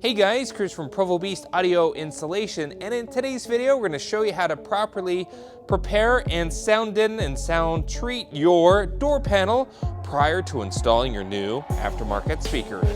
Hey guys, Chris from Provo Beast Audio Installation, and in today's video we're going to show you how to properly prepare and sound deaden and sound treat your door panel prior to installing your new aftermarket speakers.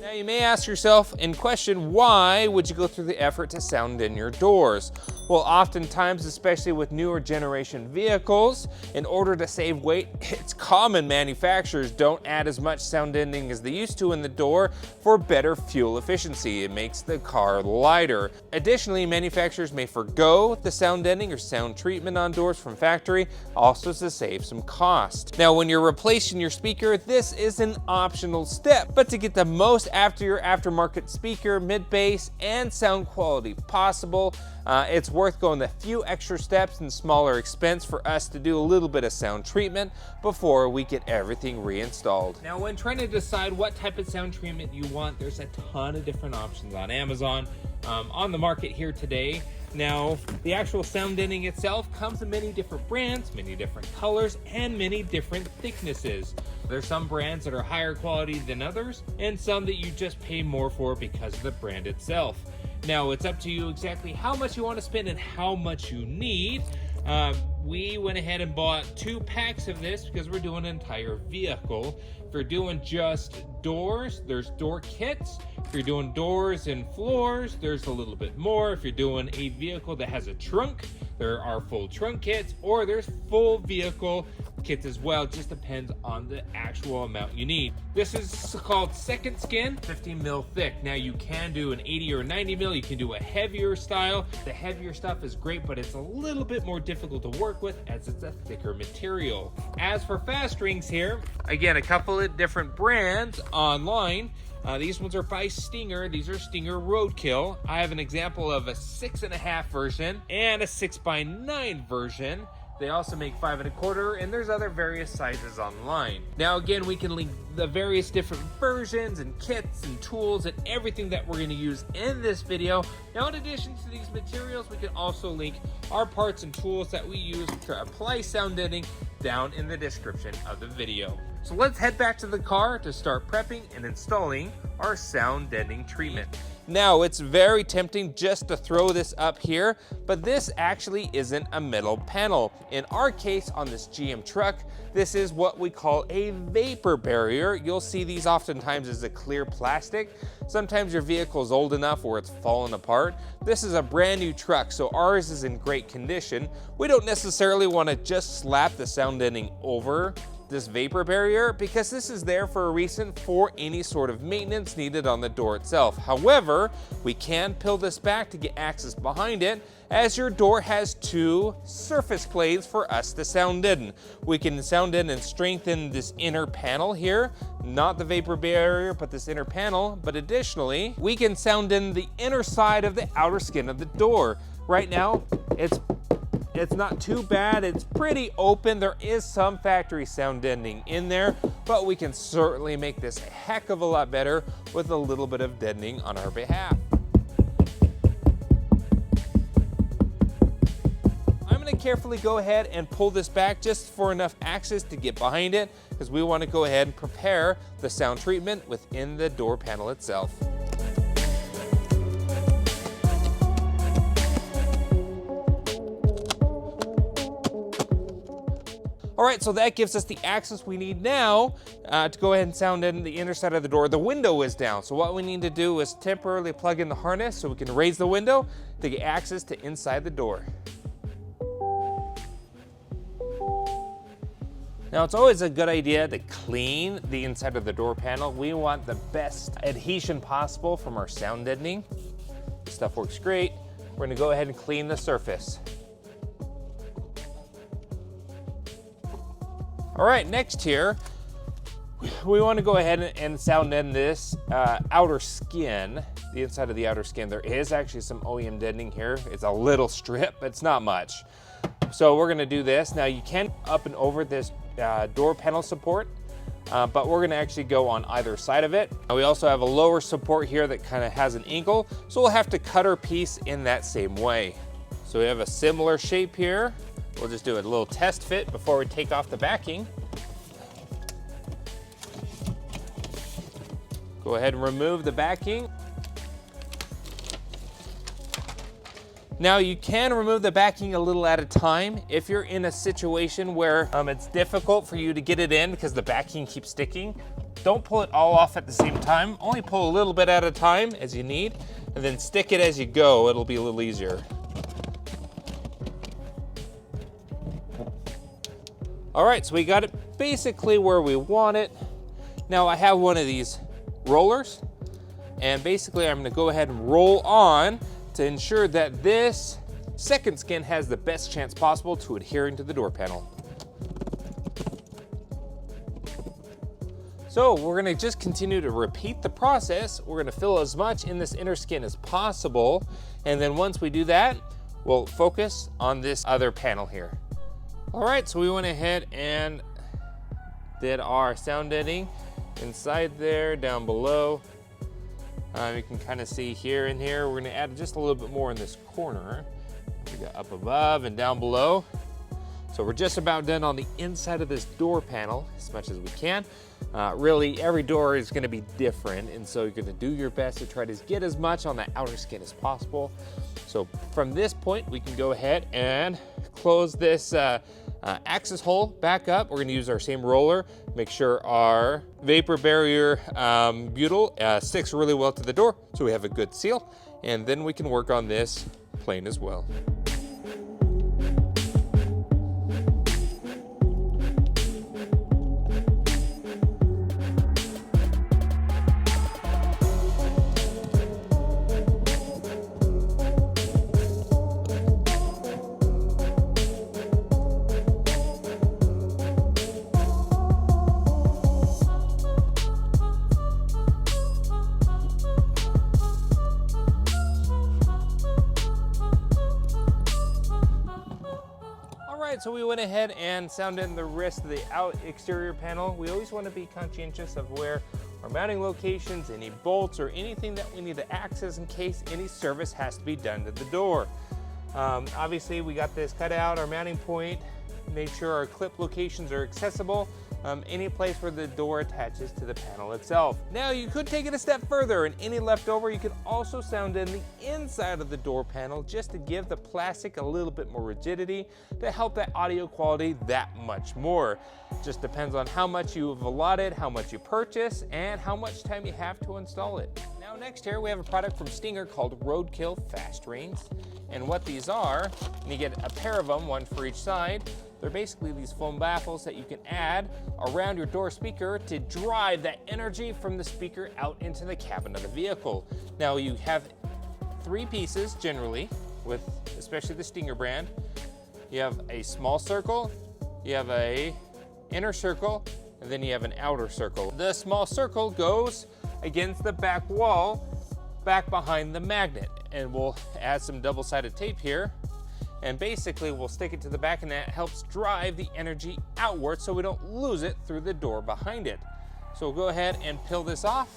Now you may ask yourself and question, why would you go through the effort to sound in your doors? Well, oftentimes, especially with newer generation vehicles, in order to save weight, it's common manufacturers don't add as much sound deadening as they used to in the door for better fuel efficiency. It makes the car lighter. Additionally, manufacturers may forgo the sound deadening or sound treatment on doors from factory, also to save some cost. Now, when you're replacing your speaker, this is an optional step, but to get the most after your aftermarket speaker, mid-bass, and sound quality possible, it's worth going the few extra steps and smaller expense for us to do a little bit of sound treatment before we get everything reinstalled. Now, when trying to decide what type of sound treatment you want, there's a ton of different options on Amazon, on the market here today. Now, the actual sound deadening itself comes in many different brands, many different colors, and many different thicknesses. There's some brands that are higher quality than others, and some that you just pay more for because of the brand itself. Now, it's up to you exactly how much you want to spend and how much you need. We went ahead and bought 2 packs of this because we're doing an entire vehicle. If you're doing just doors, there's door kits. If you're doing doors and floors, there's a little bit more. If you're doing a vehicle that has a trunk, there are full trunk kits, or there's full vehicle kits as well. It just depends on the actual amount you need. This is called second skin, 15 mil thick. Now, you can do an 80 or 90 mil. You can do a heavier style. The heavier stuff is great, but it's a little bit more difficult to work with as it's a thicker material. As for fast rings here, again, a couple of different brands online. These ones are by Stinger. These are Stinger Roadkill. I have an example of a 6.5 version and a 6x9 version. They also make 5 1/4, and there's other various sizes online. Now, again, we can link the various different versions and kits and tools and everything that we're going to use in this video. Now, in addition to these materials, we can also link our parts and tools that we use to apply sound deadening down in the description of the video. So let's head back to the car to start prepping and installing our sound deadening treatment. Now, it's very tempting just to throw this up here, but this actually isn't a metal panel. In our case, on this GM truck, this is what we call a vapor barrier. You'll see these oftentimes as a clear plastic. Sometimes your vehicle is old enough where it's fallen apart. This is a brand new truck, so ours is in great condition. We don't necessarily want to just slap the sound deadening over this vapor barrier because this is there for a reason, for any sort of maintenance needed on the door itself. However, we can peel this back to get access behind it, as your door has 2 surface plates for us to sound deaden. We can sound deaden and strengthen this inner panel here, not the vapor barrier, but this inner panel. But additionally, we can sound deaden the inner side of the outer skin of the door. Right now, it's not too bad. It's pretty open. There is some factory sound deadening in there, but we can certainly make this a heck of a lot better with a little bit of deadening on our behalf. I'm going to carefully go ahead and pull this back just for enough access to get behind it, because we want to go ahead and prepare the sound treatment within the door panel itself. All right, so that gives us the access we need now to go ahead and sound deaden the inner side of the door. The window is down, so what we need to do is temporarily plug in the harness so we can raise the window to get access to inside the door. Now, it's always a good idea to clean the inside of the door panel. We want the best adhesion possible from our sound deadening. This stuff works great. We're gonna go ahead and clean the surface. All right, next here, we want to go ahead and sound deaden this outer skin, the inside of the outer skin. There is actually some OEM deadening here. It's a little strip, but it's not much. So we're gonna do this. Now, you can up and over this door panel support, but we're gonna actually go on either side of it. We also have a lower support here that kind of has an angle, so we'll have to cut our piece in that same way. So we have a similar shape here. We'll just do a little test fit before we take off the backing. Go ahead and remove the backing. Now you can remove the backing a little at a time if you're in a situation where it's difficult for you to get it in because the backing keeps sticking. Don't pull it all off at the same time. Only pull a little bit at a time as you need, and then stick it as you go. It'll be a little easier. All right, so we got it basically where we want it. Now I have one of these rollers, and basically I'm gonna go ahead and roll on to ensure that this second skin has the best chance possible to adhering to the door panel. So we're gonna just continue to repeat the process. We're gonna fill as much in this inner skin as possible. And then once we do that, we'll focus on this other panel here. All right, so we went ahead and did our sound deadening inside there, down below. You can kind of see here and here. We're gonna add just a little bit more in this corner. We got up above and down below. So we're just about done on the inside of this door panel as much as we can. Really, every door is gonna be different, and so you're gonna do your best to try to get as much on the outer skin as possible. So from this point, we can go ahead and close this access hole back up. We're gonna use our same roller, make sure our vapor barrier butyl sticks really well to the door so we have a good seal, and then we can work on this plane as well. So we went ahead and sounded in the rest of the exterior panel. We always want to be conscientious of where our mounting locations, any bolts or anything that we need to access in case any service has to be done to the door. Obviously we got this cut out, our mounting point, made sure our clip locations are accessible. Any place where the door attaches to the panel itself. Now you could take it a step further, and any leftover you could also sound in the inside of the door panel just to give the plastic a little bit more rigidity to help that audio quality that much more. Just depends on how much you've allotted, how much you purchase, and how much time you have to install it. Now next here we have a product from Stinger called Roadkill Fast Rings. And what these are, and you get a pair of them, one for each side. They're basically these foam baffles that you can add around your door speaker to drive that energy from the speaker out into the cabin of the vehicle. Now you have 3 pieces generally, with especially the Stinger brand. You have a small circle, you have a inner circle, and then you have an outer circle. The small circle goes against the back wall, back behind the magnet, and we'll add some double-sided tape here. And basically we'll stick it to the back, and that helps drive the energy outward so we don't lose it through the door behind it. So we'll go ahead and peel this off.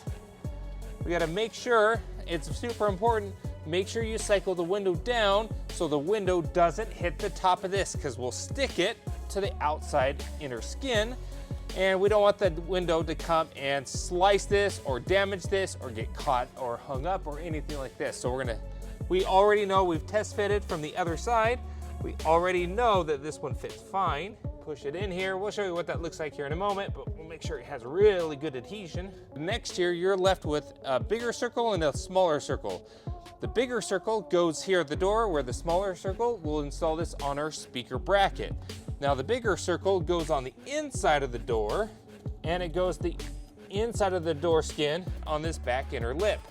We gotta make sure, it's super important, make sure you cycle the window down so the window doesn't hit the top of this, because we'll stick it to the outside inner skin, and we don't want the window to come and slice this or damage this or get caught or hung up or anything like this. So we already know we've test fitted from the other side. We already know that this one fits fine. Push it in here. We'll show you what that looks like here in a moment, but we'll make sure it has really good adhesion. Next here, you're left with a bigger circle and a smaller circle. The bigger circle goes here at the door, where the smaller circle will install this on our speaker bracket. Now the bigger circle goes on the inside of the door, and it goes the inside of the door skin on this back inner lip.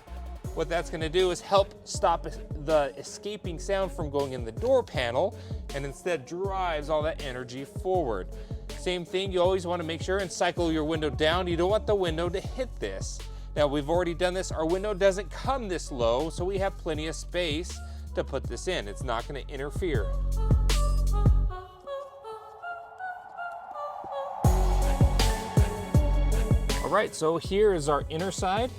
What that's gonna do is help stop the escaping sound from going in the door panel, and instead drives all that energy forward. Same thing, you always wanna make sure and cycle your window down. You don't want the window to hit this. Now we've already done this. Our window doesn't come this low, so we have plenty of space to put this in. It's not gonna interfere. All right, so here is our inner side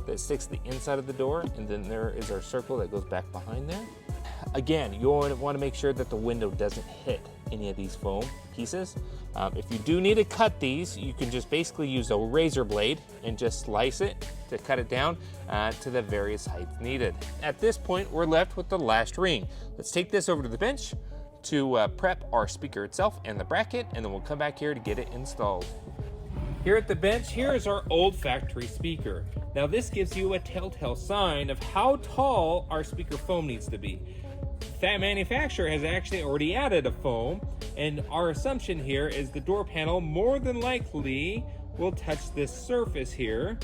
that sticks to the inside of the door, and then there is our circle that goes back behind there. Again, you want to make sure that the window doesn't hit any of these foam pieces. If you do need to cut these, you can just basically use a razor blade and just slice it to cut it down to the various heights needed. At this point, we're left with the last ring. Let's take this over to the bench to prep our speaker itself and the bracket, and then we'll come back here to get it installed. Here at the bench, here is our old factory speaker. Now this gives you a telltale sign of how tall our speaker foam needs to be. That manufacturer has actually already added a foam, and our assumption here is the door panel more than likely will touch this surface here,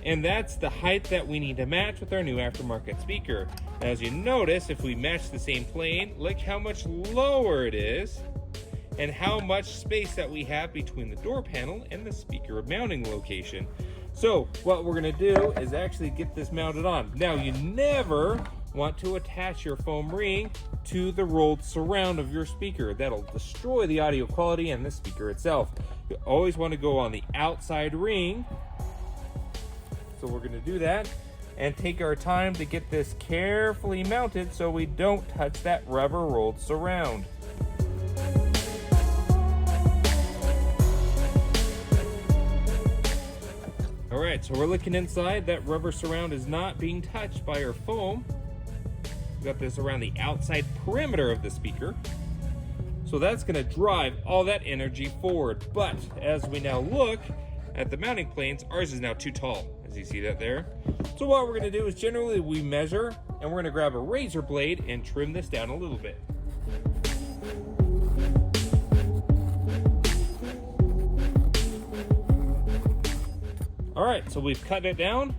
and that's the height that we need to match with our new aftermarket speaker. Now, as you notice, if we match the same plane, look how much lower it is and how much space that we have between the door panel and the speaker mounting location. So what we're gonna do is actually get this mounted on. Now, you never want to attach your foam ring to the rolled surround of your speaker. That'll destroy the audio quality and the speaker itself. You always want to go on the outside ring. So we're going to do that and take our time to get this carefully mounted so we don't touch that rubber rolled surround. All right, so we're looking inside. That rubber surround is not being touched by our foam. Got this around the outside perimeter of the speaker. So that's going to drive all that energy forward. But as we now look at the mounting planes, ours is now too tall, as you see that there. So what we're going to do is generally we measure, and we're going to grab a razor blade and trim this down a little bit. All right, so we've cut it down.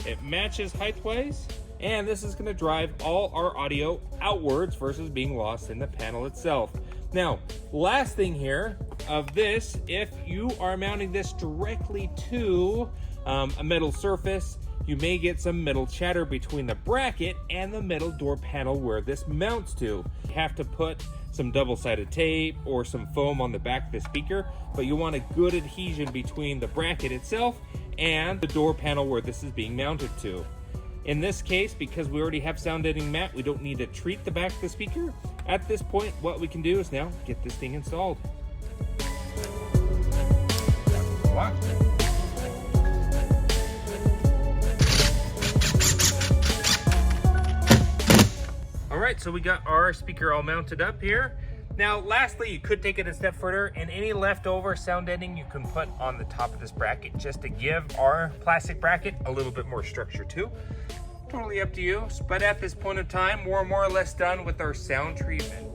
It matches height-wise. And this is going to drive all our audio outwards versus being lost in the panel itself. Now, last thing here of this, if you are mounting this directly to a metal surface, you may get some metal chatter between the bracket and the metal door panel where this mounts to. You have to put some double-sided tape or some foam on the back of the speaker, but you want a good adhesion between the bracket itself and the door panel where this is being mounted to. In this case, because we already have sound deadening mat, we don't need to treat the back of the speaker. At this point, what we can do is now get this thing installed. All right, so we got our speaker all mounted up here. Now, lastly, you could take it a step further, and any leftover sound deadening you can put on the top of this bracket just to give our plastic bracket a little bit more structure too. Totally up to you, but at this point in time, we're more or less done with our sound treatment.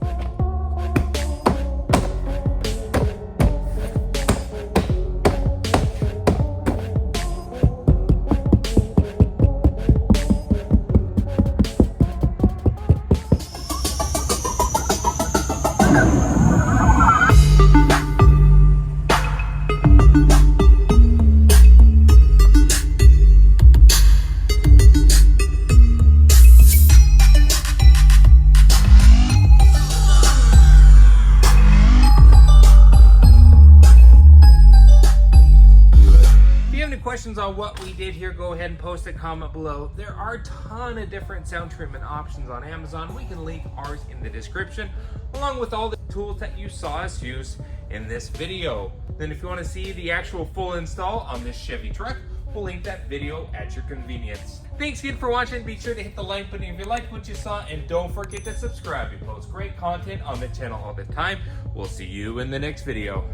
Questions on what we did here, go ahead and post a comment below. There are a ton of different sound treatment options on Amazon. We can link ours in the description, along with all the tools that you saw us use in this video. Then if you want to see the actual full install on this Chevy truck, we'll link that video at your convenience. Thanks again for watching. Be sure to hit the like button if you liked what you saw, and don't forget to subscribe. We post great content on the channel all the time. We'll see you in the next video.